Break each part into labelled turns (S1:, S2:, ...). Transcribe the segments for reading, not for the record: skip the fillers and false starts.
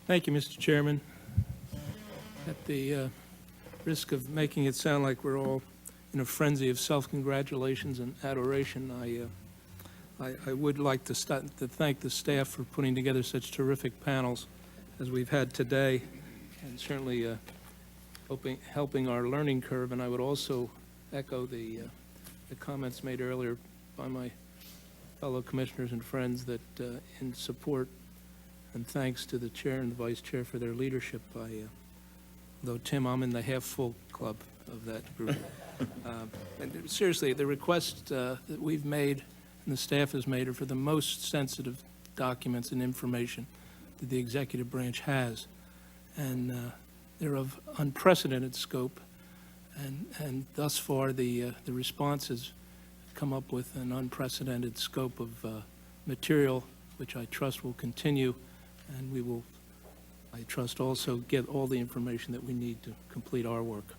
S1: Thank you, Mr. Chairman. At the risk of making it sound like we're all in a frenzy of self-congratulations and adoration, I would like to thank the staff for putting together such terrific panels as we've had today, and certainly helping our learning curve. And I would also echo the comments made earlier by my fellow commissioners and friends that in support and thanks to the chair and the vice chair for their leadership. Though Tim, I'm in the half-full club of that group. And seriously, the requests that we've made and the staff has made are for the most sensitive documents and information that the executive branch has, and they're of unprecedented scope. And thus far, the response has come up with an unprecedented scope of material, which I trust will continue, and we will, I trust, also get all the information that we need to complete our work.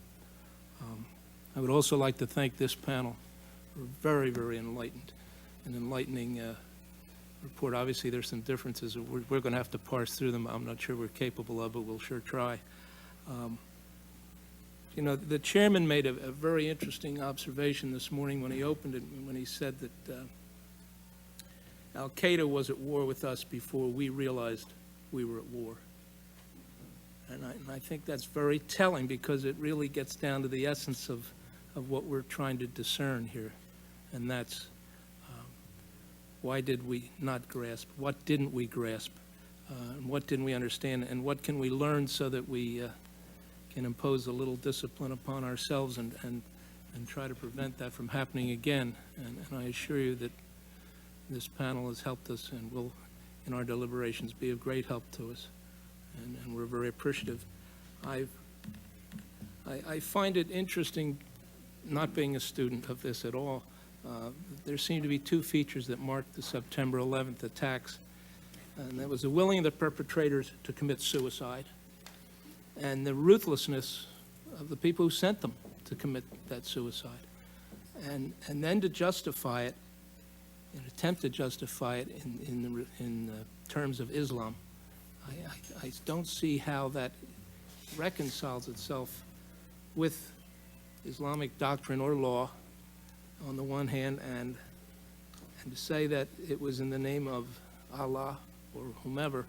S1: I would also like to thank this panel for a very, very enlightening report. Obviously, there's some differences. We're going to have to parse through them. I'm not sure we're capable of, but we'll sure try. You know, the chairman made a very interesting observation this morning when he opened it, when he said that Al-Qaeda was at war with us before we realized we were at war. And I think that's very telling, because it really gets down to the essence of what we're trying to discern here. And that's why did we not grasp? What didn't we grasp? What didn't we understand? And what can we learn so that we can impose a little discipline upon ourselves and try to prevent that from happening again? And I assure you that this panel has helped us and will, in our deliberations, be of great help to us. And we're very appreciative. I find it interesting, not being a student of this at all. There seem to be two features that marked the September 11th attacks, and that was the willing of the perpetrators to commit suicide and the ruthlessness of the people who sent them to commit that suicide. And then to justify it, and attempt to justify it in terms of Islam. I don't see how that reconciles itself with Islamic doctrine or law on the one hand, and to say that it was in the name of Allah or whomever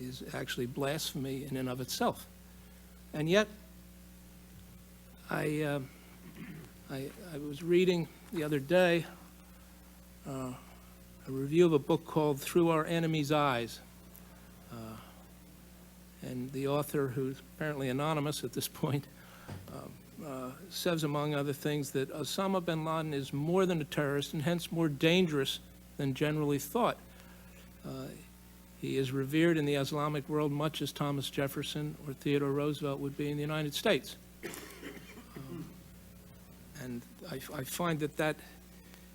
S1: is actually blasphemy in and of itself. And yet, I was reading the other day a review of a book called Through Our Enemy's Eyes. And the author, who's apparently anonymous at this point, says, among other things, that Osama bin Laden is more than a terrorist and hence more dangerous than generally thought. He is revered in the Islamic world much as Thomas Jefferson or Theodore Roosevelt would be in the United States. And I find that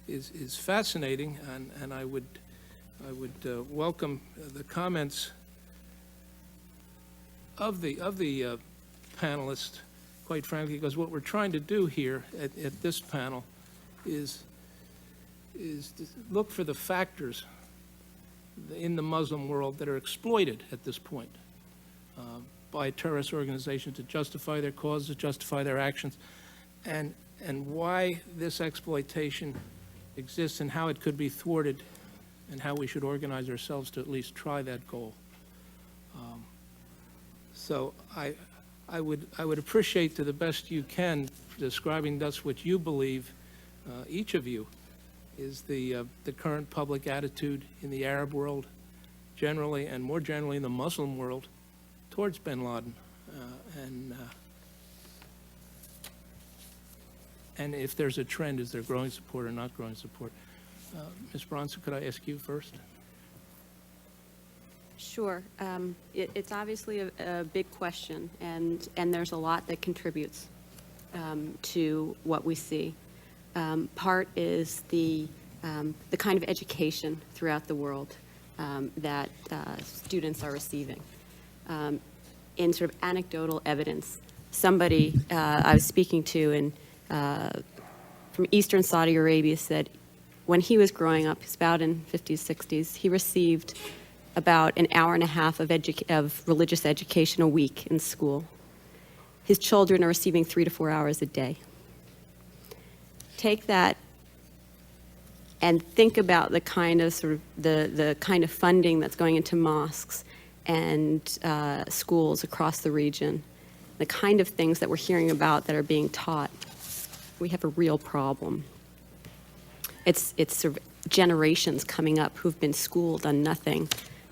S1: is fascinating, and I would welcome the comments of the panelists, quite frankly, because what we're trying to do here at this panel is to look for the factors in the Muslim world that are exploited at this point by terrorist organizations to justify their causes, to justify their actions, and why this exploitation exists and how it could be thwarted, and how we should organize ourselves to at least try that goal. So I would appreciate, to the best you can, describing thus what you believe, each of you, is the current public attitude in the Arab world generally, and more generally in the Muslim world, towards bin Laden, and if there's a trend, is there growing support or not growing support? Ms. Bronson, could I ask you first?
S2: Sure. It's obviously a big question, and there's a lot that contributes to what we see. Part is the kind of education throughout the world that students are receiving. In sort of anecdotal evidence, somebody I was speaking to from Eastern Saudi Arabia said when he was growing up, he's about in 50s, 60s, he received about an hour and a half of religious education a week in school. His children are receiving 3 to 4 hours a day. Take that and think about the kind of the kind of funding that's going into mosques and schools across the region, the kind of things that we're hearing about that are being taught. We have a real problem. It's sort of generations coming up who've been schooled on nothing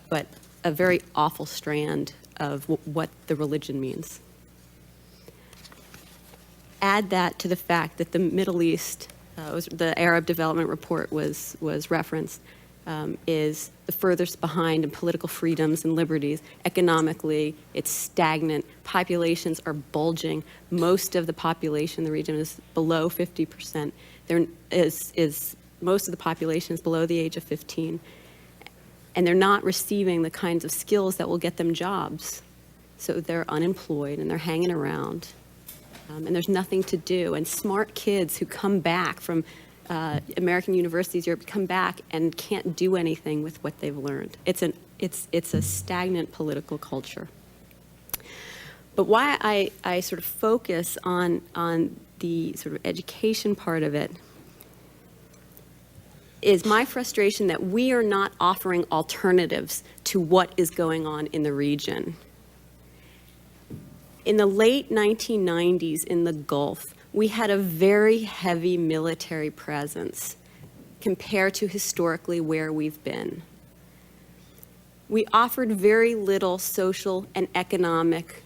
S2: but a very awful strand of what the religion means. Add that to the fact that the Middle East, the Arab Development Report was referenced, is the furthest behind in political freedoms and liberties. Economically, it's stagnant. Populations are bulging. Most of the population in the region is below 50%. Most of the population is below the age of 15. And they're not receiving the kinds of skills that will get them jobs. So they're unemployed and they're hanging around. And there's nothing to do. And smart kids who come back from American universities Europe come back and can't do anything with what they've learned. It's a stagnant political culture. But why I sort of focus on the sort of education part of it is my frustration that we are not offering alternatives to what is going on in the region. In the late 1990s in the Gulf, we had a very heavy military presence compared to historically where we've been. We offered very little social and economic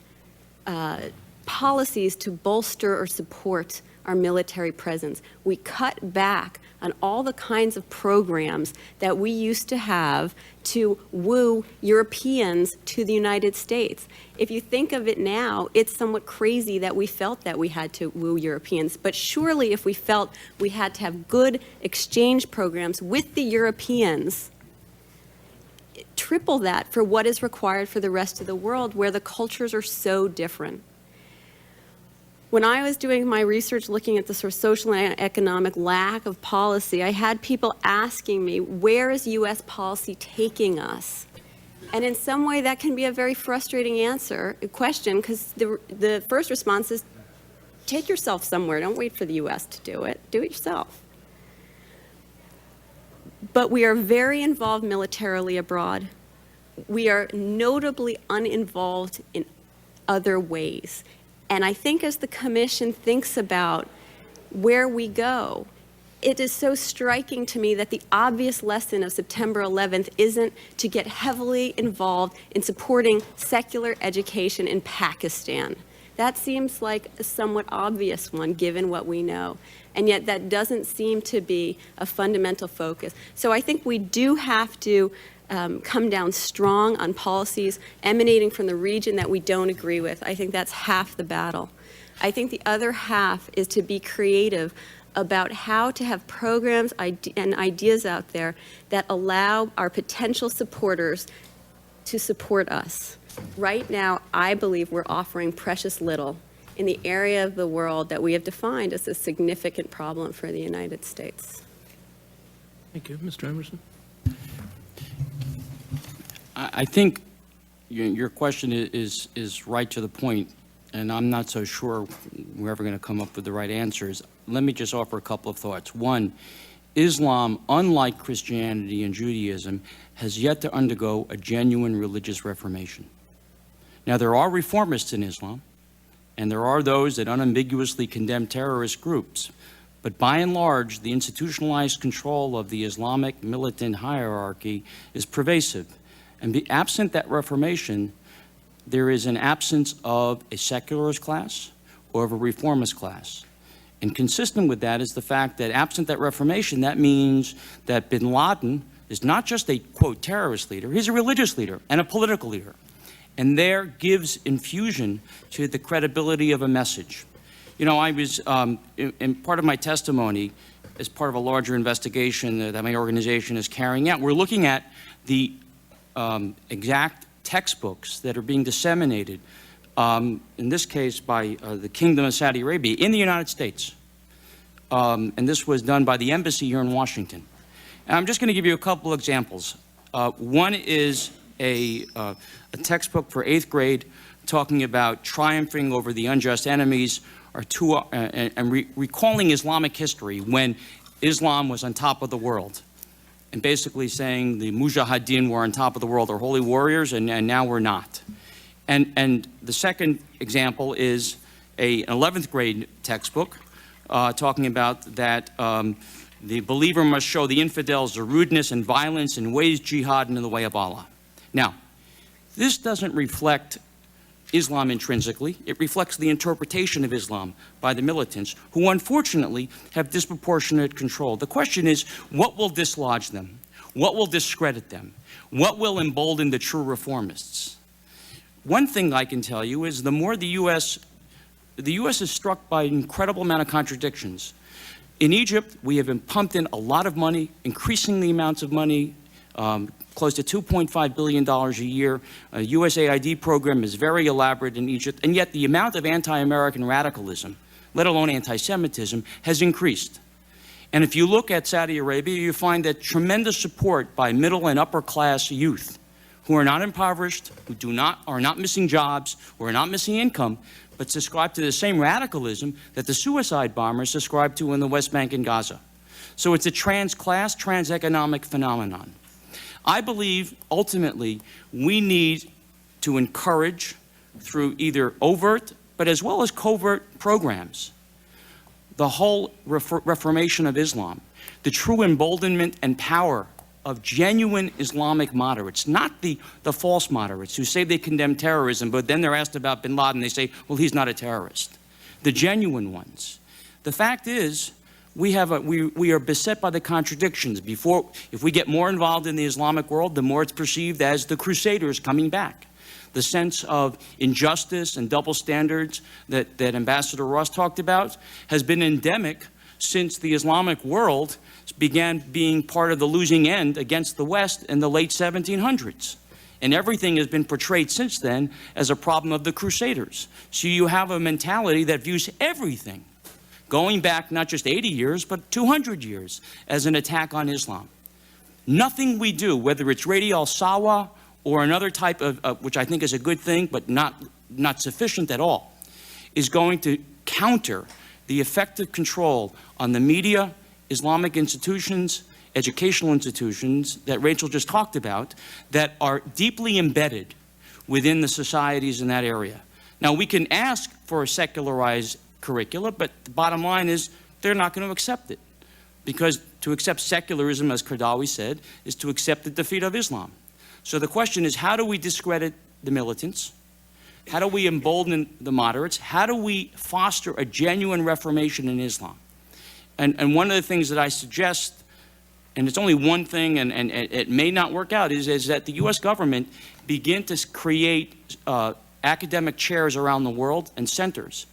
S2: policies to bolster or support our military presence. We cut back on all the kinds of programs that we used to have to woo Europeans to the United States. If you think of it now, it's somewhat crazy that we felt that we had to woo Europeans, but surely if we felt we had to have good exchange programs with the Europeans, triple that for what is required for the rest of the world where the cultures are so different. When I was doing my research looking at the sort of social and economic lack of policy, I had people asking me, where is U.S. policy taking us? And in some way that can be a very frustrating question, because the first response is, take yourself somewhere, don't wait for the U.S. to do it yourself. But we are very involved militarily abroad. We are notably uninvolved in other ways. And I think as the Commission thinks about where we go, it is so striking to me that the obvious lesson of September 11th isn't to get heavily involved in supporting secular education in Pakistan. That seems like a somewhat obvious one given what we know. And yet that doesn't seem to be a fundamental focus. So I think we do have to come down strong on policies emanating from the region that we don't agree with. I think that's half the battle. I think the other half is to be creative about how to have programs and ideas out there that allow our potential supporters to support us. Right now, I believe we're offering precious little in the area of the world that we have defined as a significant problem for the United States.
S1: Thank you. Mr. Emerson?
S3: I think your question is right to the point, and I'm not so sure we're ever going to come up with the right answers. Let me just offer a couple of thoughts. One, Islam, unlike Christianity and Judaism, has yet to undergo a genuine religious reformation. Now, there are reformists in Islam, and there are those that unambiguously condemn terrorist groups, but by and large, the institutionalized control of the Islamic militant hierarchy is pervasive. And absent that reformation, there is an absence of a secularist class or of a reformist class. And consistent with that is the fact that absent that reformation, that means that bin Laden is not just a, quote, terrorist leader, he's a religious leader and a political leader. And there gives infusion to the credibility of a message. You know, I was, in part of my testimony, as part of a larger investigation that my organization is carrying out, we're looking at the exact textbooks that are being disseminated, in this case by the Kingdom of Saudi Arabia in the United States. And this was done by the embassy here in Washington. And I'm just going to give you a couple examples. One is a textbook for 8th grade talking about triumphing over the unjust enemies, or recalling Islamic history when Islam was on top of the world, and basically saying the Mujahideen were on top of the world, or holy warriors, and now we're not. And the second example is an 11th grade textbook talking about that the believer must show the infidels the rudeness and violence and wage jihad in the way of Allah. Now, this doesn't reflect Islam intrinsically. It reflects the interpretation of Islam by the militants, who unfortunately have disproportionate control. The question is, what will dislodge them? What will discredit them? What will embolden the true reformists? One thing I can tell you is the more the U.S. is struck by an incredible amount of contradictions. In Egypt, we have been pumped in a lot of money, increasing the amounts of money, close to $2.5 billion a year. A USAID program is very elaborate in Egypt, and yet the amount of anti-American radicalism, let alone anti-Semitism, has increased. And if you look at Saudi Arabia, you find that tremendous support by middle and upper class youth who are not impoverished, who are not missing jobs, who are not missing income, but subscribe to the same radicalism that the suicide bombers subscribe to in the West Bank and Gaza. So it's a trans-class, trans-economic phenomenon. I believe, ultimately, we need to encourage, through either overt, but as well as covert programs, the whole reformation of Islam, the true emboldenment and power of genuine Islamic moderates, not the false moderates who say they condemn terrorism, but then they're asked about bin Laden, they say, well, he's not a terrorist. The genuine ones. The fact is, we are beset by the contradictions. If we get more involved in the Islamic world, the more it's perceived as the Crusaders coming back. The sense of injustice and double standards that Ambassador Ross talked about has been endemic since the Islamic world began being part of the losing end against the West in the late 1700s. And everything has been portrayed since then as a problem of the Crusaders. So you have a mentality that views everything, going back not just 80 years, but 200 years, as an attack on Islam. Nothing we do, whether it's Radio al-Sawa or another type of, which I think is a good thing, but not sufficient at all, is going to counter the effective control on the media, Islamic institutions, educational institutions that Rachel just talked about, that are deeply embedded within the societies in that area. Now, we can ask for a secularized curricula, but the bottom line is they're not going to accept it. Because to accept secularism, as Qardawi said, is to accept the defeat of Islam. So the question is, how do we discredit the militants? How do we embolden the moderates? How do we foster a genuine reformation in Islam? And one of the things that I suggest, and it's only one thing, and it may not work out, is that the U.S. government begin to create academic chairs around the world and centers,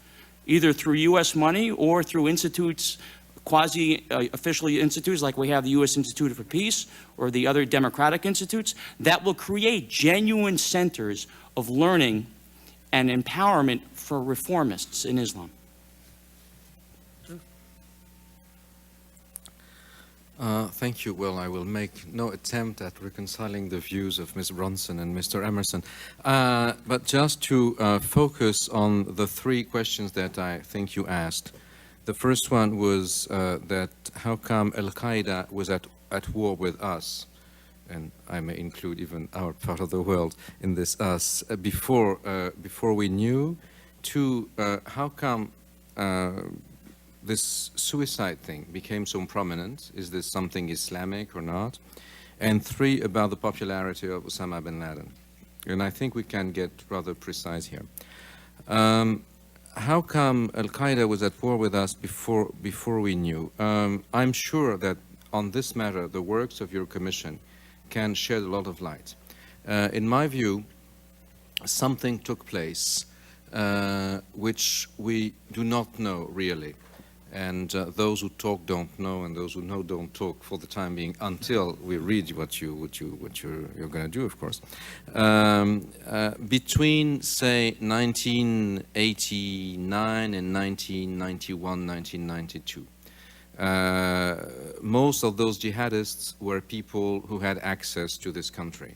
S3: either through U.S. money or through institutes, quasi-official institutes like we have the U.S. Institute for Peace or the other democratic institutes, that will create genuine centers of learning and empowerment for reformists in Islam.
S4: Thank you. Well, I will make no attempt at reconciling the views of Ms. Bronson and Mr. Emerson, but just to focus on the three questions that I think you asked. The first one was that how come Al-Qaeda was at war with us, and I may include even our part of the world in this us, before we knew. Two, how come this suicide thing became so prominent? Is this something Islamic or not? And three, about the popularity of Osama bin Laden. And I think we can get rather precise here. How come Al-Qaeda was at war with us before we knew? I'm sure that on this matter, the works of your commission can shed a lot of light. In my view, something took place which we do not know really. And those who talk don't know, and those who know don't talk for the time being, until we read what you're going to do, of course. Between, say, 1989 and 1991, 1992, most of those jihadists were people who had access to this country.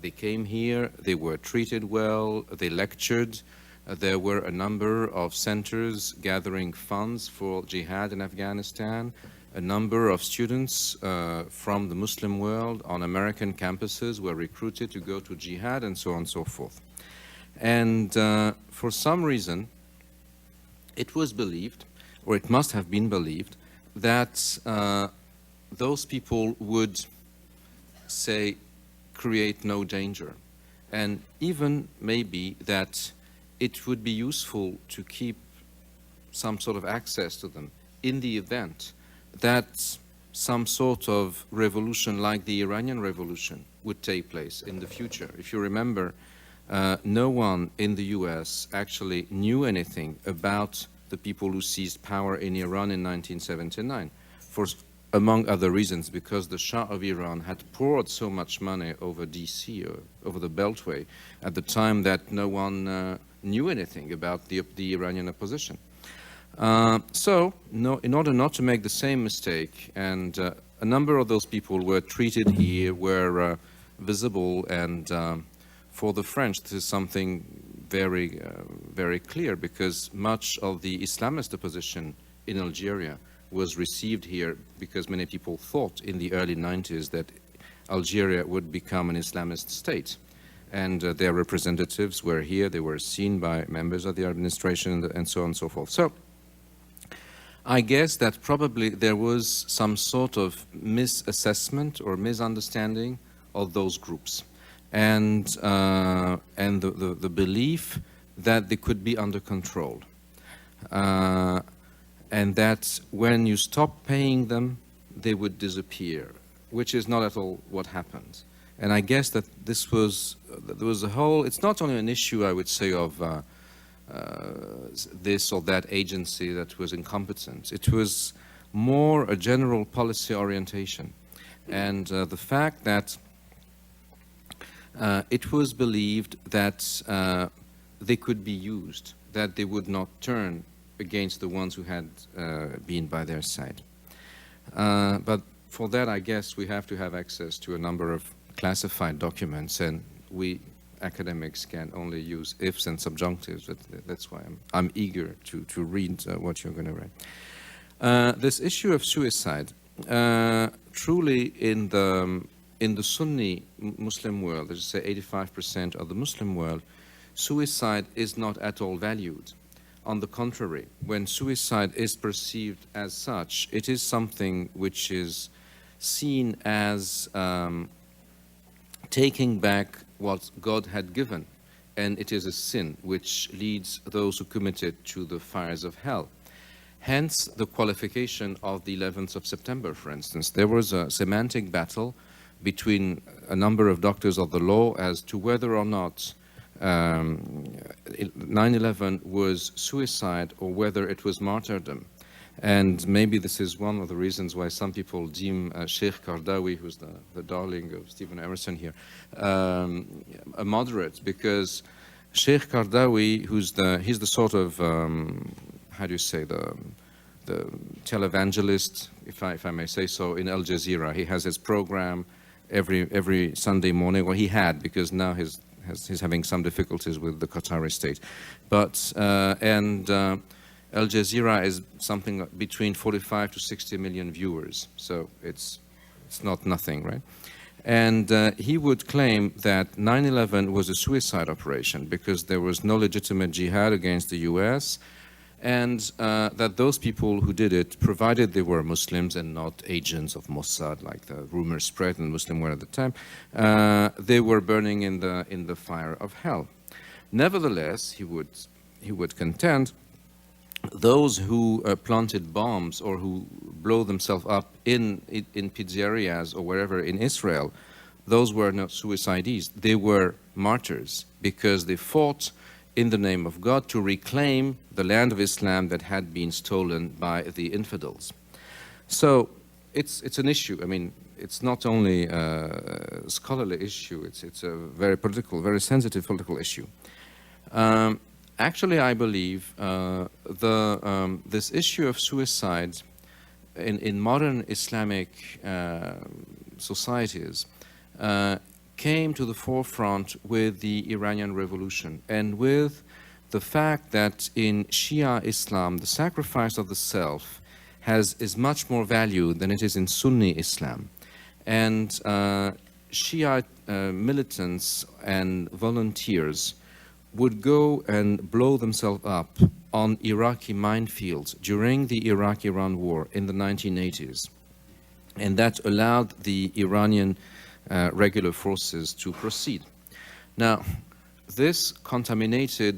S4: They came here, they were treated well, they lectured. There were a number of centers gathering funds for jihad in Afghanistan. A number of students from the Muslim world on American campuses were recruited to go to jihad and so on and so forth. And for some reason, it was believed, or it must have been believed, that those people would, say, create no danger. And even maybe that it would be useful to keep some sort of access to them in the event that some sort of revolution like the Iranian Revolution would take place in the future. If you remember, no one in the US actually knew anything about the people who seized power in Iran in 1979, among other reasons, because the Shah of Iran had poured so much money over DC, over the Beltway, at the time that no one knew anything about the Iranian opposition. In order not to make the same mistake, and a number of those people were treated here, were visible, and for the French, this is something very, very clear, because much of the Islamist opposition in Algeria was received here because many people thought in the early 90s that Algeria would become an Islamist state. And their representatives were here, they were seen by members of the administration and so on and so forth. So I guess that probably there was some sort of misassessment or misunderstanding of those groups, and the belief that they could be under control. And that when you stop paying them, they would disappear, which is not at all what happened. And I guess that there was a whole, it's not only an issue, I would say, of this or that agency that was incompetent. It was more a general policy orientation. And the fact that it was believed that they could be used, that they would not turn against the ones who had been by their side. But for that, I guess we have to have access to a number of classified documents, and we academics can only use ifs and subjunctives. That's why I'm eager to read what you're going to write. This issue of suicide, truly in the Sunni Muslim world, let's say 85% of the Muslim world, suicide is not at all valued. On the contrary, when suicide is perceived as such, it is something which is seen as taking back what God had given, and it is a sin which leads those who commit it to the fires of hell. Hence the qualification of the 11th of September, for instance. There was a semantic battle between a number of doctors of the law as to whether or not 9/11 was suicide or whether it was martyrdom. And maybe this is one of the reasons why some people deem Sheikh Qardawi, who's the darling of Stephen Emerson here, a moderate, because Sheikh Qardawi, he's the sort of, how do you say, the televangelist, if I may say so, in Al Jazeera. He has his program every Sunday morning, or he had, because now he's having some difficulties with the Qatari state. But, Al Jazeera is something between 45 to 60 million viewers, so it's not nothing, right? And he would claim that 9/11 was a suicide operation because there was no legitimate jihad against the US, and that those people who did it, provided they were Muslims and not agents of Mossad, like the rumors spread in the Muslim world at the time, they were burning in the fire of hell. Nevertheless, he would contend those who planted bombs or who blow themselves up in pizzerias or wherever in Israel, those were not suicidees. They were martyrs because they fought in the name of God to reclaim the land of Islam that had been stolen by the infidels. So it's an issue. I mean, it's not only a scholarly issue, it's a very political, very sensitive political issue. Actually, I believe this issue of suicide in modern Islamic societies came to the forefront with the Iranian Revolution and with the fact that in Shia Islam, the sacrifice of the self is much more value than it is in Sunni Islam. And Shia militants and volunteers would go and blow themselves up on Iraqi minefields during the Iraq-Iran war in the 1980s. And that allowed the Iranian regular forces to proceed. Now, this contaminated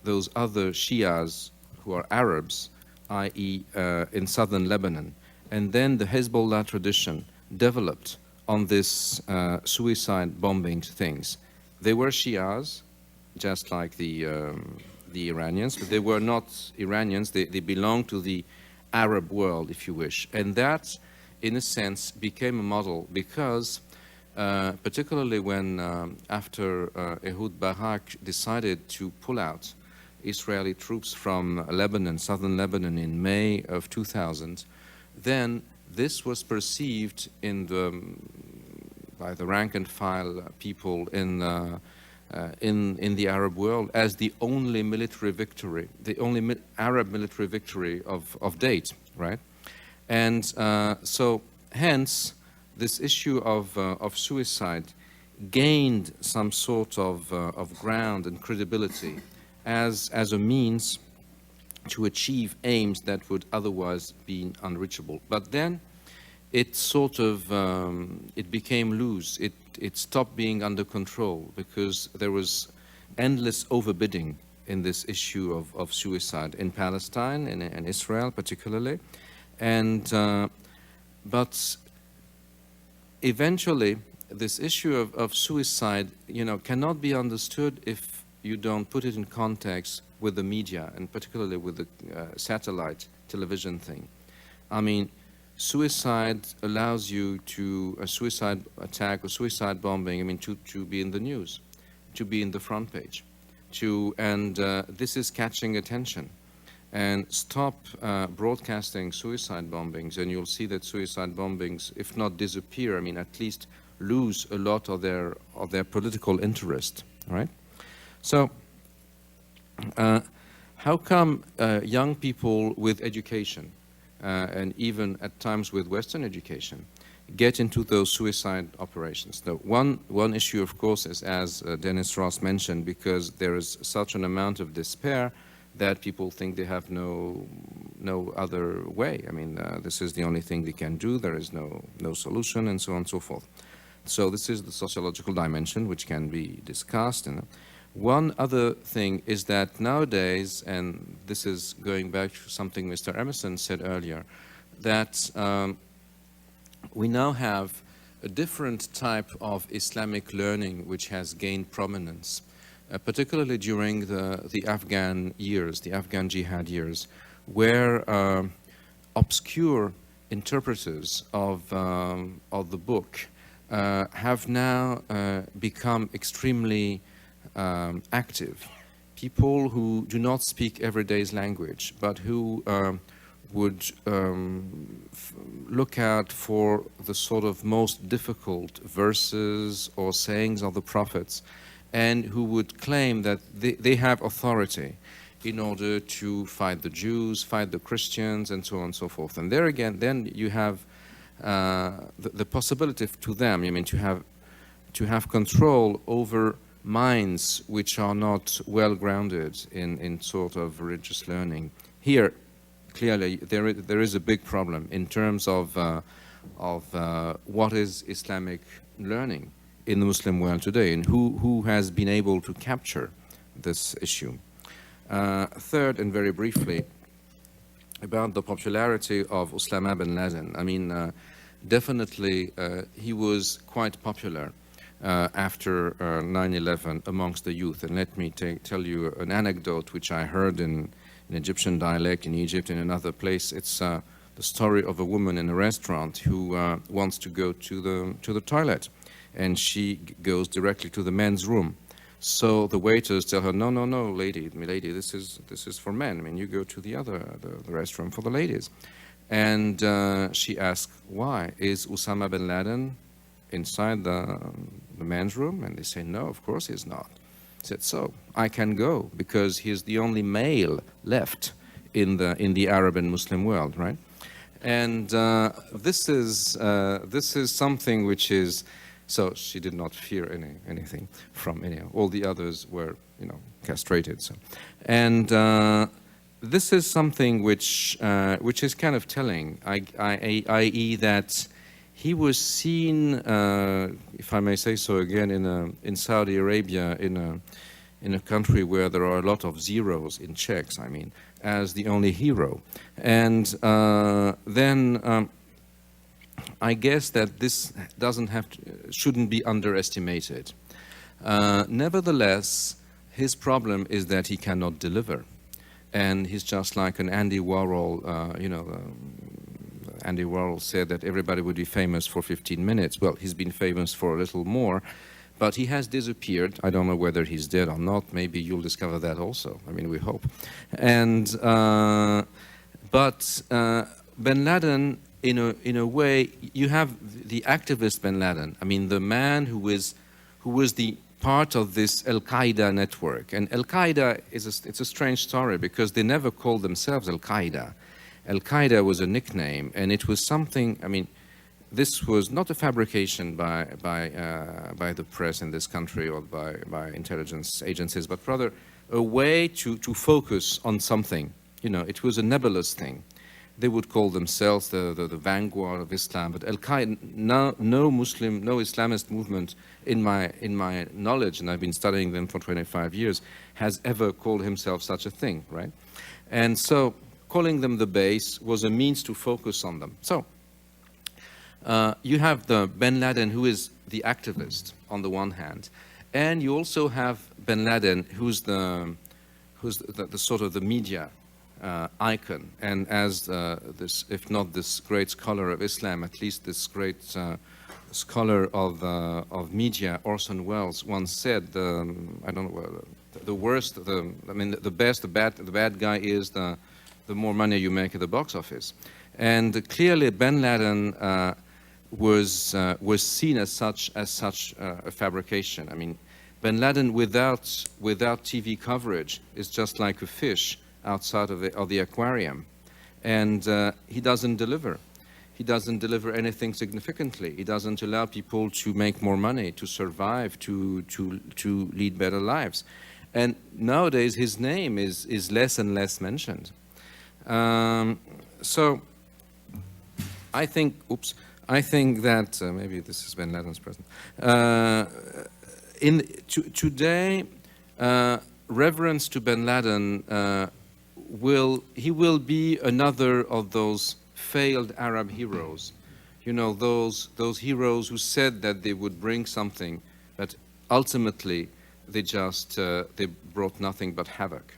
S4: those other Shias who are Arabs, i.e. In southern Lebanon. And then the Hezbollah tradition developed on this suicide bombing things. They were Shias, just like the Iranians, but they were not Iranians. They belonged to the Arab world, if you wish. And that, in a sense, became a model because particularly when after Ehud Barak decided to pull out Israeli troops from Lebanon, southern Lebanon, in May of 2000, then this was perceived by the rank and file people in the Arab world as the only military victory, the only Arab military victory of date, right? And so, hence, this issue of suicide gained some sort of ground and credibility as a means to achieve aims that would otherwise be unreachable. But then it sort of, it became loose. It stopped being under control because there was endless overbidding in this issue of suicide in Palestine and Israel particularly. And, but eventually this issue of suicide, cannot be understood if you don't put it in context with the media, and particularly with the satellite television thing. I mean, suicide allows you to, a suicide attack or suicide bombing, I mean, to be in the news, to be in the front page, and this is catching attention. And stop broadcasting suicide bombings, and you'll see that suicide bombings, if not disappear, I mean, at least lose a lot of their political interest, right? So, how come young people with education, and even at times with Western education, get into those suicide operations? The one issue, of course, is, as Dennis Ross mentioned, because there is such an amount of despair that people think they have no other way. I mean, this is the only thing they can do. There is no solution, and so on and so forth. So this is the sociological dimension, which can be discussed. And one other thing is that nowadays, and this is going back to something Mr. Emerson said earlier, that we now have a different type of Islamic learning which has gained prominence, particularly during the Afghan years, the Afghan jihad years, where obscure interpreters of the book have now become extremely active. People who do not speak everyday's language, but who would look out for the sort of most difficult verses or sayings of the prophets, and who would claim that they have authority in order to fight the Jews, fight the Christians, and so on and so forth. And there again, then you have the possibility to them, I mean, to have control over minds which are not well grounded in sort of religious learning. Here, clearly, there is a big problem in terms of what is Islamic learning in the Muslim world today, and who has been able to capture this issue. Third, and very briefly, about the popularity of Osama bin Laden. I mean, definitely he was quite popular after 9/11 amongst the youth. And let me tell you an anecdote which I heard in Egyptian dialect in Egypt and another place. It's the story of a woman in a restaurant who wants to go to the toilet, and she goes directly to the men's room. So the waiters tell her, no, lady, this is for men. I mean, you go to the restroom for the ladies. And she asks, why? Is Osama bin Laden inside the the men's room? And they say, no, of course he's not. He said, so I can go because he's the only male left in the Arab and Muslim world, right? And this is something which is, so she did not fear anything from any. All the others were, castrated. So, and this is something which is kind of telling, i.e. that he was seen, if I may say so again, in Saudi Arabia, in a country where there are a lot of zeros in checks, I mean, as the only hero. And then I guess that this shouldn't be underestimated. Nevertheless, his problem is that he cannot deliver. And he's just like an Andy Warhol, Andy Warhol said that everybody would be famous for 15 minutes. Well, he's been famous for a little more, but he has disappeared. I don't know whether he's dead or not. Maybe you'll discover that also. I mean, we hope. And but bin Laden, in a way, you have the activist bin Laden. I mean, the man who was the part of this Al-Qaeda network. And Al-Qaeda it's a strange story because they never called themselves Al-Qaeda. Al-Qaeda was a nickname, and it was something, I mean, this was not a fabrication by the press in this country or by intelligence agencies, but rather a way to focus on something. It was a nebulous thing. They would call themselves the vanguard of Islam, but Al-Qaeda, no Muslim, no Islamist movement in my knowledge, and I've been studying them for 25 years, has ever called himself such a thing, right? And so calling them the base was a means to focus on them. So you have the bin Laden who is the activist on the one hand, and you also have bin Laden who's the sort of the media icon, and as this, if not this great scholar of Islam, at least this great scholar of media, Orson Welles, once said, I don't know, the worst, the best, the bad guy is the more money you make at the box office. And clearly bin Laden was seen as such a fabrication. I mean, bin Laden without TV coverage is just like a fish outside of the aquarium, and he doesn't deliver. He doesn't deliver anything significantly. He doesn't allow people to make more money, to survive, to lead better lives. And nowadays his name is less and less mentioned. So I think that maybe this is bin Laden's present. Today, reverence to bin Laden he will be another of those failed Arab heroes, those heroes who said that they would bring something, but ultimately they brought nothing but havoc.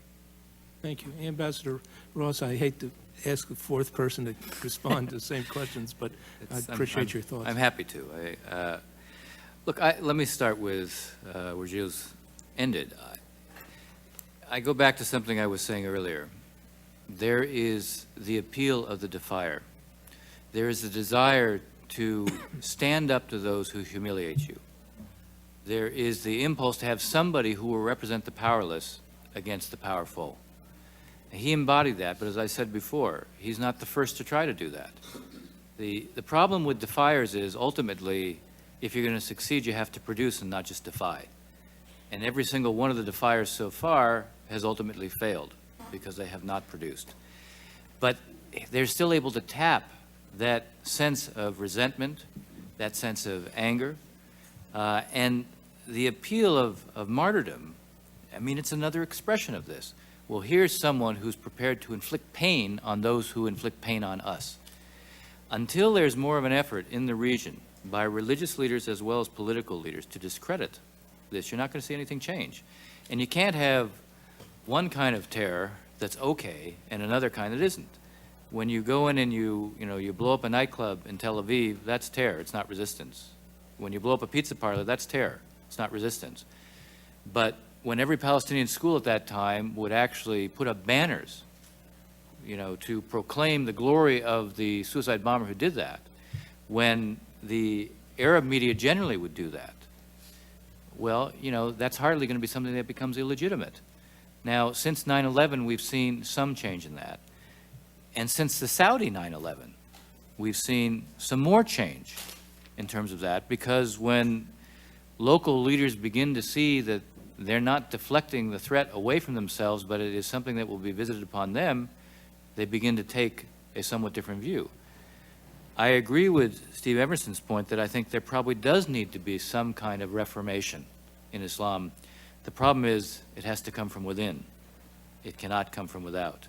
S1: Thank you. Ambassador Ross, I hate to ask a fourth person to respond to the same questions, but I appreciate your thoughts.
S5: I'm happy to. Look, let me start with where Gilles ended. I go back to something I was saying earlier. There is the appeal of the defier. There is the desire to stand up to those who humiliate you. There is the impulse to have somebody who will represent the powerless against the powerful. He embodied that, but as I said before, he's not the first to try to do that. The problem with defiers is ultimately, if you're going to succeed, you have to produce and not just defy. And every single one of the defiers so far has ultimately failed because they have not produced. But they're still able to tap that sense of resentment, that sense of anger, and the appeal of martyrdom. I mean, it's another expression of this. Well, here's someone who's prepared to inflict pain on those who inflict pain on us. Until there's more of an effort in the region by religious leaders as well as political leaders to discredit this, you're not going to see anything change. And you can't have one kind of terror that's okay and another kind that isn't. When you go in and you blow up a nightclub in Tel Aviv, that's terror, it's not resistance. When you blow up a pizza parlor, that's terror, it's not resistance. But when every Palestinian school at that time would actually put up banners, to proclaim the glory of the suicide bomber who did that, when the Arab media generally would do that, well, that's hardly going to be something that becomes illegitimate. Now, since 9/11, we've seen some change in that. And since the Saudi 9/11, we've seen some more change in terms of that, because when local leaders begin to see that they're not deflecting the threat away from themselves, but it is something that will be visited upon them, they begin to take a somewhat different view. I agree with Steve Emerson's point that I think there probably does need to be some kind of reformation in Islam. The problem is it has to come from within. It cannot come from without.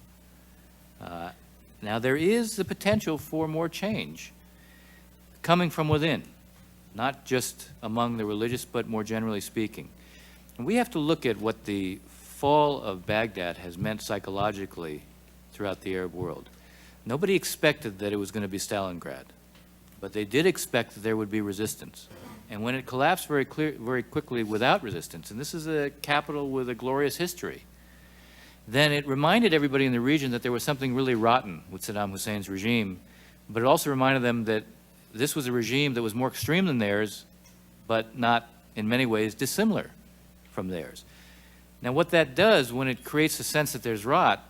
S5: Now, there is the potential for more change coming from within, not just among the religious, but more generally speaking. And we have to look at what the fall of Baghdad has meant psychologically throughout the Arab world. Nobody expected that it was going to be Stalingrad, but they did expect that there would be resistance. And when it collapsed very quickly without resistance, and this is a capital with a glorious history, then it reminded everybody in the region that there was something really rotten with Saddam Hussein's regime, but it also reminded them that this was a regime that was more extreme than theirs, but not in many ways dissimilar from theirs. Now, what that does when it creates a sense that there's rot,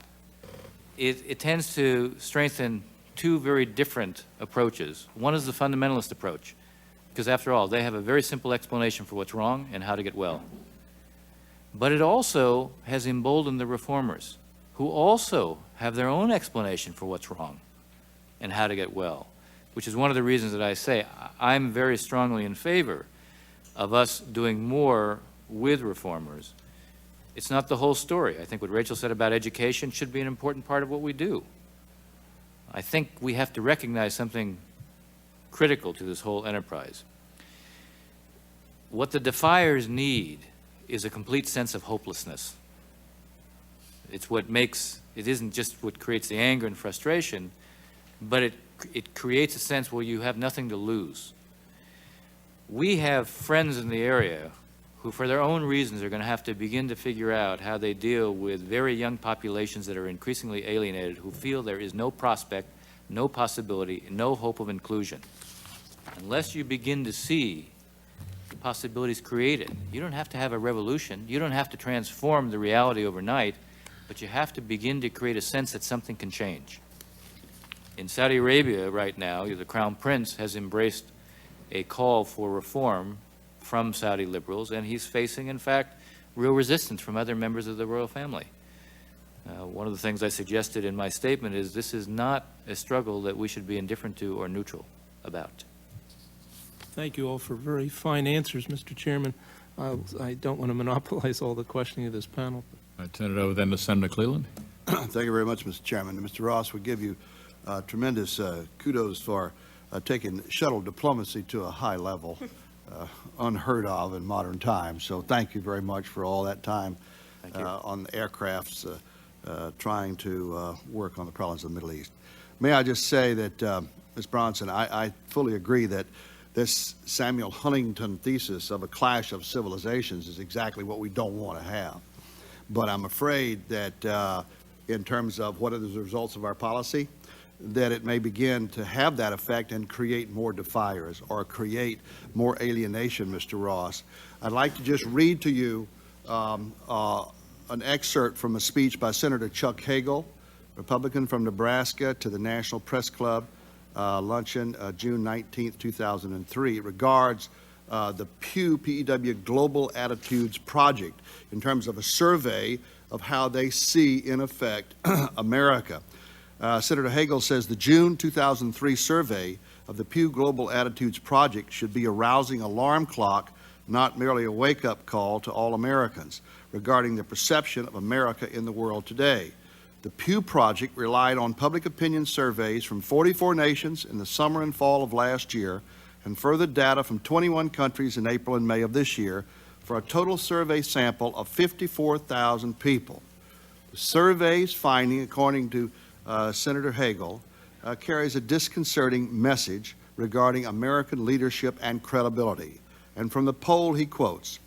S5: it tends to strengthen two very different approaches. One is the fundamentalist approach, because after all, they have a very simple explanation for what's wrong and how to get well. But it also has emboldened the reformers, who also have their own explanation for what's wrong and how to get well, which is one of the reasons that I say I'm very strongly in favor of us doing more with reformers. It's not the whole story. I think what Rachel said about education should be an important part of what we do. I think we have to recognize something critical to this whole enterprise. What the defiers need is a complete sense of hopelessness. It's what makes, it isn't just what creates the anger and frustration, but it creates a sense where you have nothing to lose. We have friends in the area who, for their own reasons, are going to have to begin to figure out how they deal with very young populations that are increasingly alienated, who feel there is no prospect, no possibility, no hope of inclusion. Unless you begin to see the possibilities created, you don't have to have a revolution, you don't have to transform the reality overnight, but you have to begin to create a sense that something can change. In Saudi Arabia right now, the Crown Prince has embraced a call for reform from Saudi liberals, and he's facing, in fact, real resistance from other members of the royal family. One of the things I suggested in my statement is this is not a struggle that we should be indifferent to or neutral about.
S1: Thank you all for very fine answers, Mr. Chairman. I don't want to monopolize all the questioning of this panel.
S6: I turn it over then to Senator Cleland.
S7: Thank you very much, Mr. Chairman. Mr. Ross, we give you tremendous kudos for taking shuttle diplomacy to a high level, unheard of in modern times. So thank you very much for all that time on the aircrafts trying to work on the problems of the Middle East. May I just say that, Ms. Bronson, I fully agree that this Samuel Huntington thesis of a clash of civilizations is exactly what we don't want to have. But I'm afraid that in terms of what are the results of our policy, that it may begin to have that effect and create more defiers or create more alienation, Mr. Ross. I'd like to just read to you an excerpt from a speech by Senator Chuck Hagel, Republican from Nebraska, to the National Press Club luncheon, June 19th, 2003. It regards the Pew, P-E-W, Global Attitudes Project in terms of a survey of how they see, in effect, America. Senator Hagel says the June 2003 survey of the Pew Global Attitudes Project should be a rousing alarm clock, not merely a wake-up call to all Americans regarding the perception of America in the world today. The Pew Project relied on public opinion surveys from 44 nations in the summer and fall of last year and further data from 21 countries in April and May of this year for a total survey sample of 54,000 people. The survey's finding, according to Senator Hagel, carries a disconcerting message regarding American leadership and credibility. And from the poll he quotes,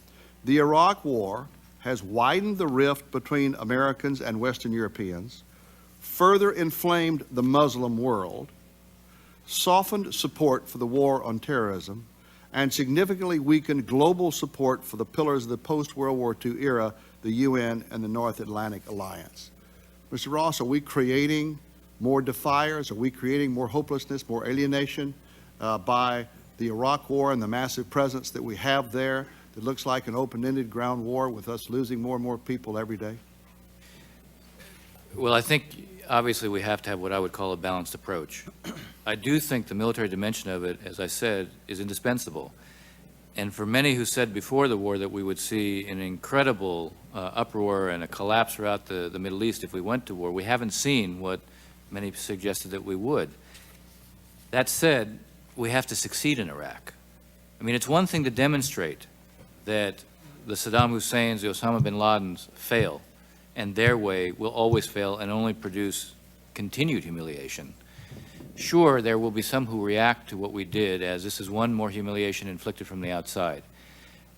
S7: "The Iraq War has widened the rift between Americans and Western Europeans, further inflamed the Muslim world, softened support for the war on terrorism, and significantly weakened global support for the pillars of the post-World War II era, the UN and the North Atlantic Alliance. Mr. Ross, are we creating more defiers? Are we creating more hopelessness, more alienation by the Iraq War and the massive presence that we have there that looks like an open-ended ground war with us losing more and more people every day?
S5: Well, I think obviously we have to have what I would call a balanced approach. I do think the military dimension of it, as I said, is indispensable. And for many who said before the war that we would see an incredible uproar and a collapse throughout the Middle East if we went to war, we haven't seen what many suggested that we would. That said, we have to succeed in Iraq. I mean, it's one thing to demonstrate that the Saddam Husseins, the Osama bin Ladens fail, and their way will always fail and only produce continued humiliation. Sure, there will be some who react to what we did as this is one more humiliation inflicted from the outside.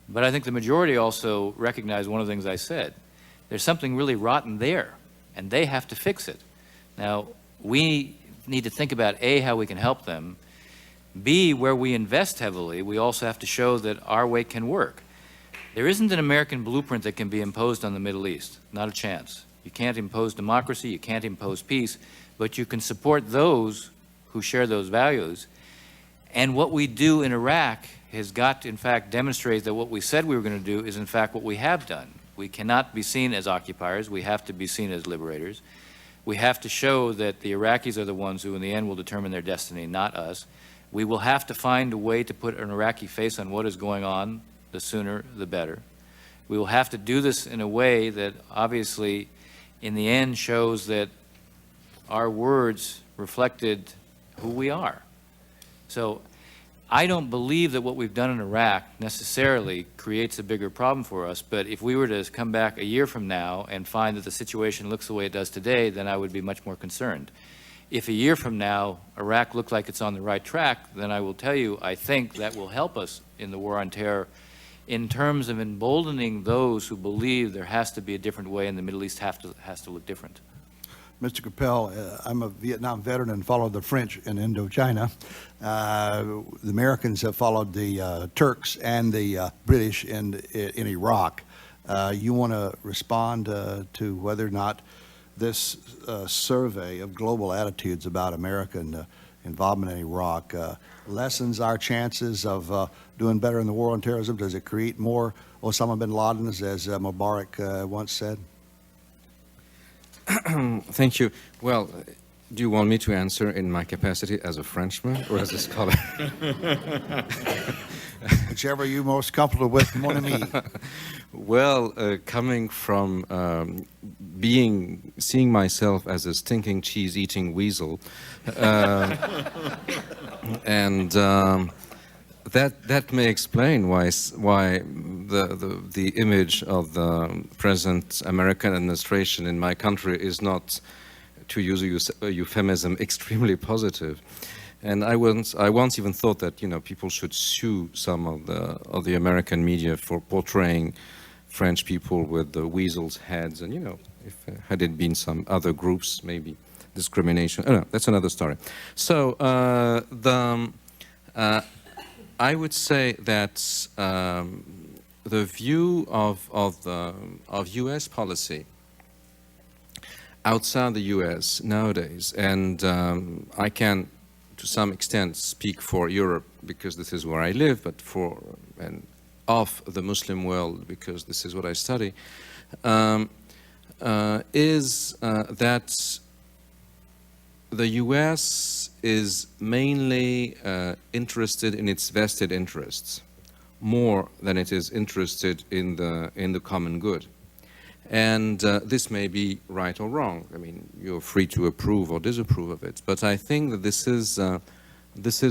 S5: But I think the majority also recognize one of the things I said. There's something really rotten there, and they have to fix it. Now, we need to think about, A, how we can help them, B, where we invest heavily, we also have to show that our way can work. There isn't an American blueprint that can be imposed on the Middle East, not a chance. You can't impose democracy, you can't impose peace, but you can support those who share those values. And what we do in Iraq has got to, in fact, demonstrate that what we said we were going to do is, in fact, what we have done. We cannot be seen as occupiers. We have to be seen as liberators. We have to show that the Iraqis are the ones who, in the end, will determine their destiny, not us. We will have to find a way to put an Iraqi face on what is going on. The sooner, the better. We will have to do this in a way that, obviously, in the end, shows that our words reflected who we are. So I don't believe that what we've done in Iraq necessarily creates a bigger problem for us, but if we were to come back a year from now and find that the situation looks the way it does today, then I would be much more concerned. If a year from now Iraq looks like it's on the right track, then I will tell you I think that will help us in the war on terror in terms of emboldening those who believe there has to be a different way and the Middle East has to look different.
S7: Mr. Capel, I'm a Vietnam veteran and followed the French in Indochina. The Americans have followed the Turks and the British in Iraq. You want to respond to whether or not this survey of global attitudes about American involvement in Iraq lessens our chances of doing better in the war on terrorism? Does it create more Osama bin Ladens, as Mubarak once said?
S4: Thank you. Well, do you want me to answer in my capacity as a Frenchman or as a scholar?
S7: Whichever you're most comfortable with, mon ami.
S4: Well, coming from seeing myself as a stinking cheese-eating weasel, and that may explain why the image of the present American administration in my country is not, to use a euphemism, extremely positive. And I once even thought that people should sue some of the American media for portraying French people with the weasels' heads, and if had it been some other groups, maybe discrimination. Oh no, that's another story. So I would say that the view of U.S. policy outside the U.S. nowadays, and I can to some extent speak for Europe because this is where I live, but of the Muslim world because this is what I study, is that the U.S. is mainly interested in its vested interests more than it is interested in the common good. And this may be right or wrong. I mean, you're free to approve or disapprove of it. But I think that this is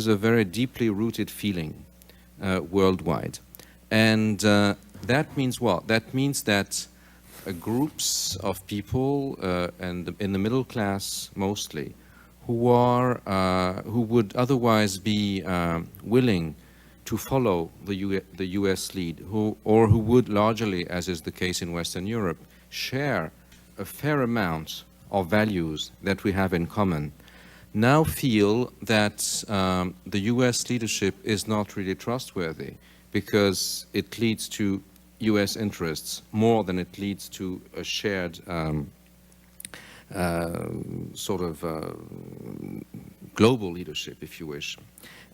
S4: a very deeply rooted feeling worldwide. And that means what? That means that groups of people, and in the middle class mostly, who would otherwise be willing to follow the U.S. lead, who would largely, as is the case in Western Europe, share a fair amount of values that we have in common, now feel that the U.S. leadership is not really trustworthy because it leads to U.S. interests more than it leads to a shared global leadership, if you wish.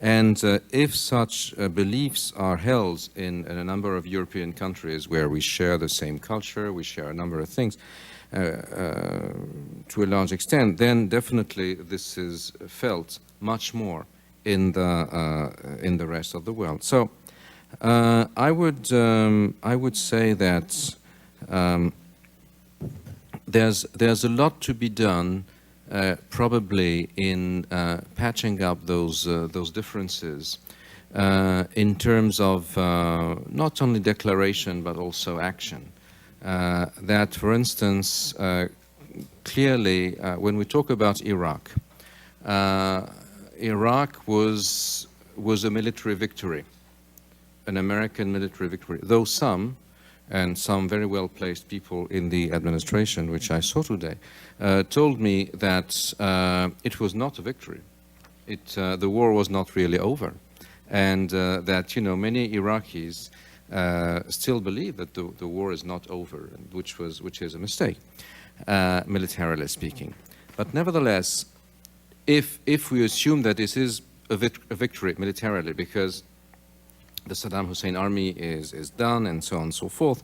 S4: And if such beliefs are held in a number of European countries where we share the same culture, we share a number of things to a large extent, then definitely this is felt much more in the rest of the world. So I would say that there's a lot to be done. Probably in patching up those differences in terms of not only declaration but also action. That, for instance, clearly, when we talk about Iraq, Iraq was a military victory, an American military victory, though some very well-placed people in the administration, which I saw today, told me that it was not a victory. The war was not really over, and that many Iraqis still believe that the war is not over, which is a mistake, militarily speaking. But nevertheless, if we assume that this is a victory militarily, because the Saddam Hussein army is done and so on and so forth,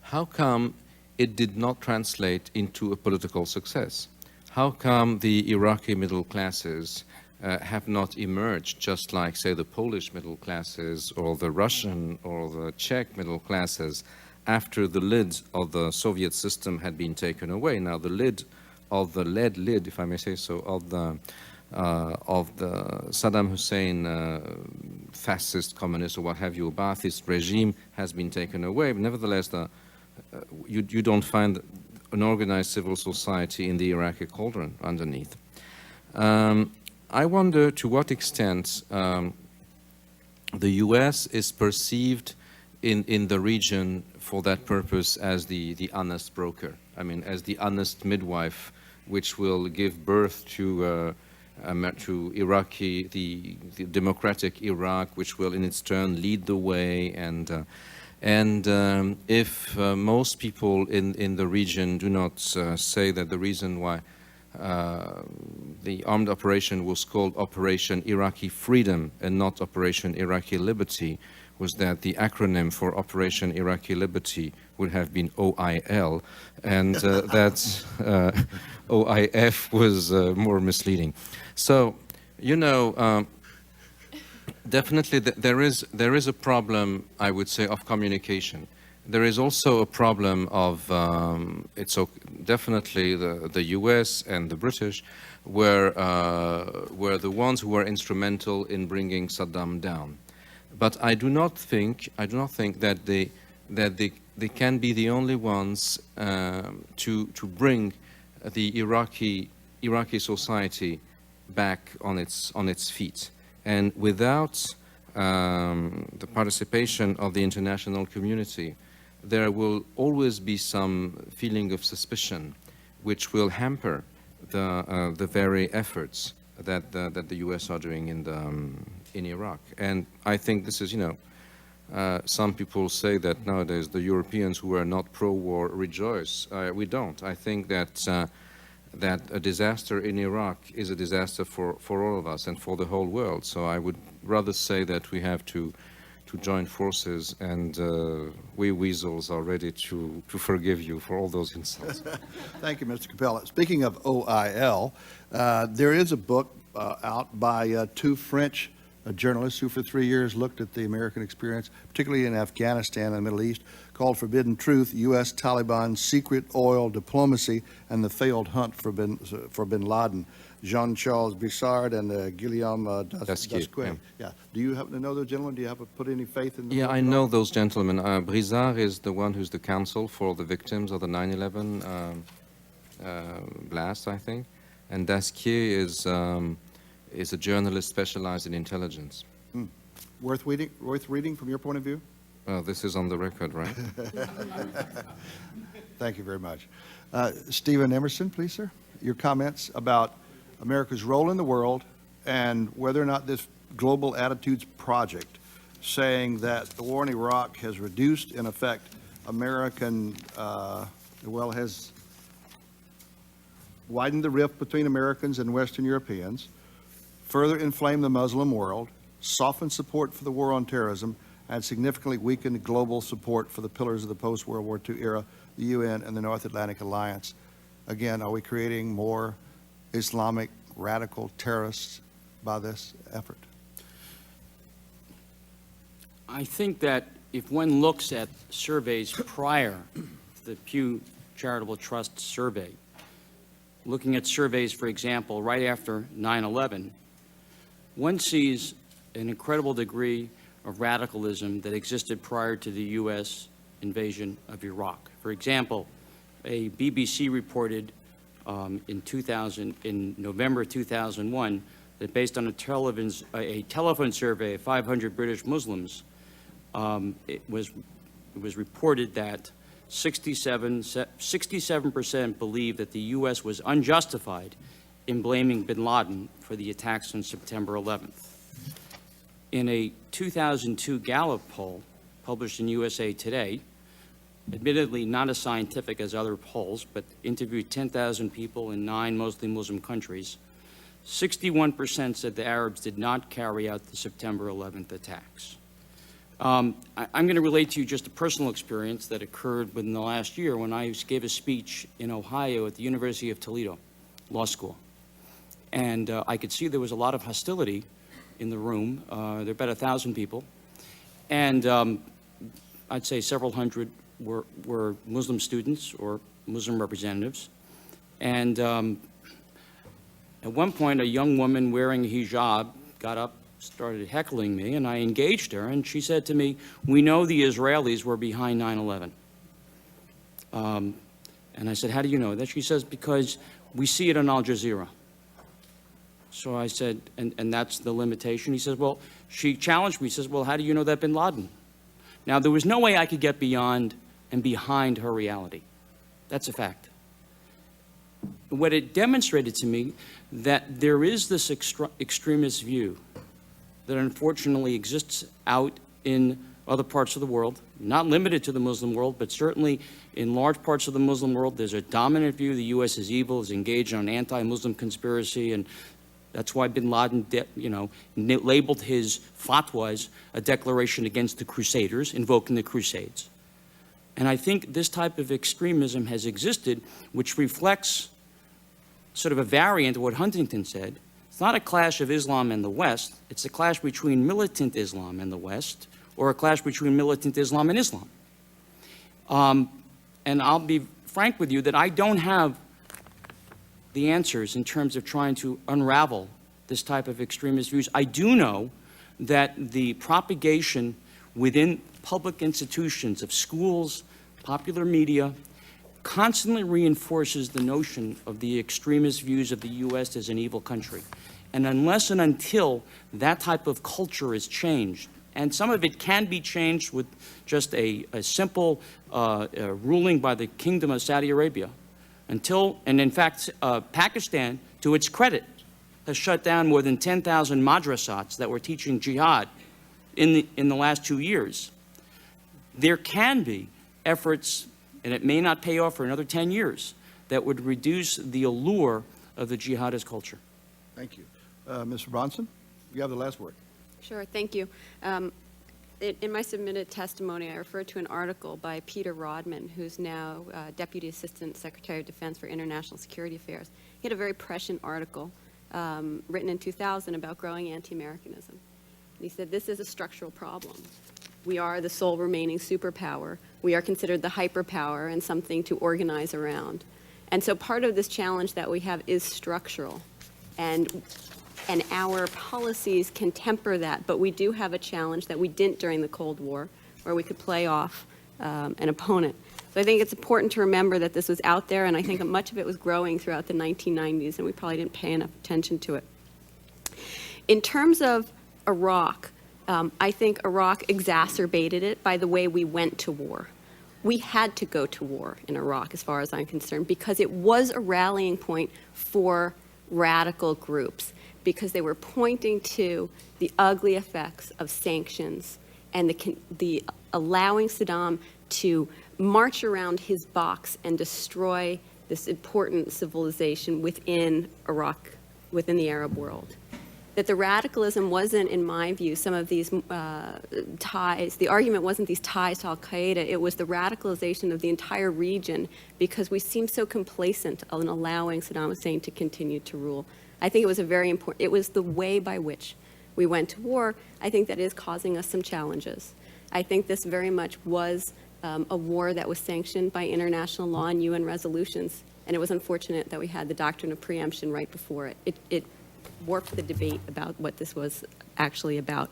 S4: how come it did not translate into a political success? How come the Iraqi middle classes have not emerged just like, say, the Polish middle classes or the Russian or the Czech middle classes after the lid of the Soviet system had been taken away? Now, the lid of the lead lid, if I may say so, of the Saddam Hussein fascist, communist, or what have you, Ba'athist regime has been taken away. But nevertheless, you don't find an organized civil society in the Iraqi cauldron underneath. I wonder to what extent the U.S. is perceived in the region for that purpose as the honest broker. I mean, as the honest midwife, which will give birth to Iraqi, the democratic Iraq, which will in its turn lead the way. And if most people in the region do not say that the reason why the armed operation was called Operation Iraqi Freedom and not Operation Iraqi Liberty, was that the acronym for Operation Iraqi Liberty would have been OIL, and that OIF was more misleading. So, definitely there is a problem, I would say, of communication. There is also a problem of, definitely the US and the British were the ones who were instrumental in bringing Saddam down. But I do not think that they can be the only ones to bring the Iraqi society back on its feet. And without the participation of the international community, there will always be some feeling of suspicion, which will hamper the very efforts that the U.S. are doing in Iraq. And I think this is, some people say that nowadays the Europeans who are not pro-war rejoice. We don't. I think that a disaster in Iraq is a disaster for all of us and for the whole world. So I would rather say that we have to join forces, and we weasels are ready to forgive you for all those insults.
S7: Thank you, Mr. Capella. Speaking of OIL, there is a book out by two French journalists who for 3 years looked at the American experience, particularly in Afghanistan and the Middle East, called For Forbidden Truth, U.S. Taliban Secret Oil Diplomacy and the Failed Hunt for bin Laden. Jean-Charles Bissard and Guillaume Dasquier. Yeah. Do you happen to know those gentlemen? Do you have to put any faith in them?
S4: Yeah, I know those gentlemen. Brizard is the one who's the counsel for the victims of the 9/11 blast, I think. And Dasquier is a journalist specialized in intelligence.
S7: Worth reading from your point of view?
S4: Well, this is on the record, right?
S7: Thank you very much. Stephen Emerson, please, sir. Your comments about America's role in the world and whether or not this Global Attitudes Project, saying that the war in Iraq has reduced, in effect, American, has widened the rift between Americans and Western Europeans, further inflamed the Muslim world, softened support for the war on terrorism, and significantly weakened global support for the pillars of the post-World War II era, the UN and the North Atlantic Alliance. Again, are we creating more Islamic radical terrorists by this effort?
S3: I think that if one looks at surveys prior to the Pew Charitable Trust survey, looking at surveys, for example, right after 9/11, one sees an incredible degree of radicalism that existed prior to the U.S. invasion of Iraq. For example, a BBC reported in November 2001 that based on a telephone survey of 500 British Muslims, it was reported that 67% believed that the U.S. was unjustified in blaming bin Laden for the attacks on September 11th. In a 2002 Gallup poll published in USA Today, admittedly not as scientific as other polls, but interviewed 10,000 people in 9 mostly Muslim countries, 61% said the Arabs did not carry out the September 11th attacks. I'm going to relate to you just a personal experience that occurred within the last year when I gave a speech in Ohio at the University of Toledo Law School. And I could see there was a lot of hostility in the room. There were about 1,000 people. And I'd say several hundred were Muslim students or Muslim representatives. And at one point, a young woman wearing a hijab got up, started heckling me, and I engaged her, and she said to me, "We know the Israelis were behind 9/11. And I said, "How do you know that?" She says, "Because we see it on Al Jazeera." So I said, and that's the limitation? He says, well, she challenged me, says, "Well, how do you know that bin Laden?" Now, there was no way I could get beyond and behind her reality. That's a fact. What it demonstrated to me that there is this extremist view that unfortunately exists out in other parts of the world, not limited to the Muslim world, but certainly in large parts of the Muslim world. There's a dominant view the U.S. is evil, is engaged in an anti-Muslim conspiracy, and that's why bin Laden, labeled his fatwas a declaration against the Crusaders, invoking the Crusades. And I think this type of extremism has existed, which reflects sort of a variant of what Huntington said. It's not a clash of Islam and the West. It's a clash between militant Islam and the West, or a clash between militant Islam and Islam. And I'll be frank with you that I don't have the answers in terms of trying to unravel this type of extremist views. I do know that the propagation within public institutions of schools, popular media, constantly reinforces the notion of the extremist views of the U.S. as an evil country. And unless and until that type of culture is changed, and some of it can be changed with just a simple ruling by the Kingdom of Saudi Arabia, and in fact, Pakistan, to its credit, has shut down more than 10,000 madrasats that were teaching jihad in the last 2 years. There can be efforts, and it may not pay off for another 10 years, that would reduce the allure of the jihadist culture.
S7: Thank you. Mr. Bronson, you have the last word.
S2: Sure, thank you. In my submitted testimony, I referred to an article by Peter Rodman, who's now Deputy Assistant Secretary of Defense for International Security Affairs. He had a very prescient article written in 2000 about growing anti-Americanism. He said, this is a structural problem. We are the sole remaining superpower. We are considered the hyperpower and something to organize around. And so part of this challenge that we have is structural. And our policies can temper that, but we do have a challenge that we didn't during the Cold War, where we could play off an opponent. So I think it's important to remember that this was out there, and I think much of it was growing throughout the 1990s, and we probably didn't pay enough attention to it. In terms of Iraq, I think Iraq exacerbated it by the way we went to war. We had to go to war in Iraq, as far as I'm concerned, because it was a rallying point for radical groups because they were pointing to the ugly effects of sanctions and the allowing Saddam to march around his box and destroy this important civilization within Iraq, within the Arab world. That the radicalism wasn't, in my view, some of these ties, the argument wasn't these ties to al-Qaeda, it was the radicalization of the entire region because we seem so complacent in allowing Saddam Hussein to continue to rule. I think it was a very important, it was the way by which we went to war. I think that is causing us some challenges. I think this very much was a war that was sanctioned by international law and UN resolutions, and it was unfortunate that we had the doctrine of preemption right before it. It warped the debate about what this was actually about.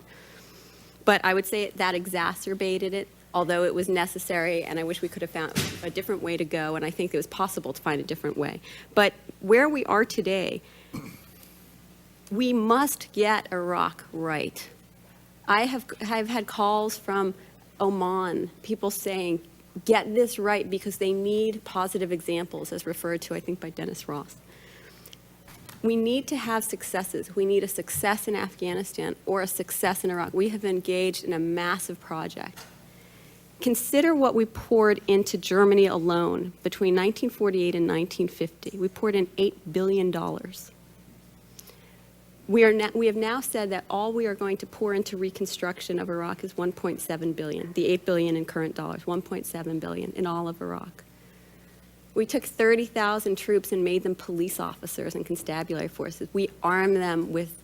S2: But I would say that exacerbated it, although it was necessary, and I wish we could have found a different way to go, and I think it was possible to find a different way. But where we are today, we must get Iraq right. I've had calls from Oman, people saying, get this right because they need positive examples, as referred to, I think, by Dennis Ross. We need to have successes. We need a success in Afghanistan or a success in Iraq. We have engaged in a massive project. Consider what we poured into Germany alone between 1948 and 1950. We poured in $8 billion. We have now said that all we are going to pour into reconstruction of Iraq is $1.7 billion, the $8 billion in current dollars, $1.7 billion in all of Iraq. We took 30,000 troops and made them police officers and constabulary forces. We armed them with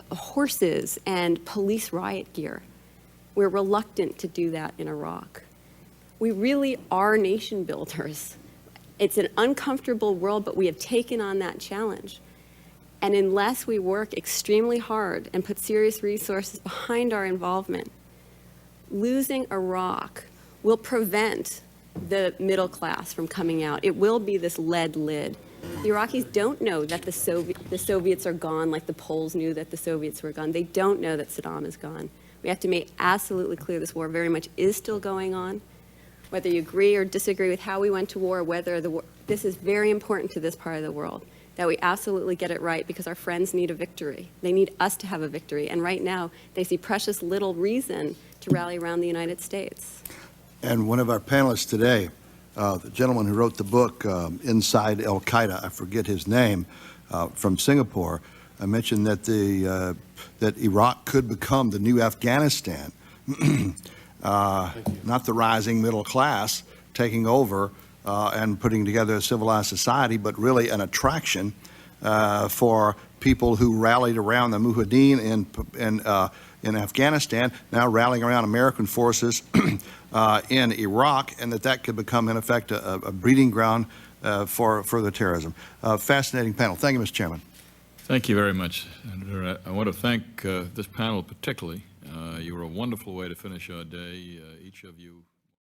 S2: horses and police riot gear. We're reluctant to do that in Iraq. We really are nation builders. It's an uncomfortable world, but we have taken on that challenge. And unless we work extremely hard and put serious resources behind our involvement, losing Iraq will prevent the middle class from coming out. It will be this lead lid. The Iraqis don't know that the Soviets are gone like the Poles knew that the Soviets were gone. They don't know that Saddam is gone. We have to make absolutely clear this war very much is still going on. Whether you agree or disagree with how we went to war, whether the war, this is very important to this part of the world, that we absolutely get it right because our friends need a victory. They need us to have a victory. And right now, they see precious little reason to rally around the United States.
S7: And one of our panelists today, the gentleman who wrote the book, Inside Al-Qaeda, I forget his name, from Singapore, mentioned that that Iraq could become the new Afghanistan, not the rising middle class taking over and putting together a civilized society, but really an attraction for people who rallied around the Mujahideen in Afghanistan, now rallying around American forces in Iraq, and that could become, in effect, a breeding ground for further terrorism. Fascinating panel. Thank you, Mr. Chairman.
S6: Thank you very much, Senator. I want to thank this panel particularly. You were a wonderful way to finish our day, each of you.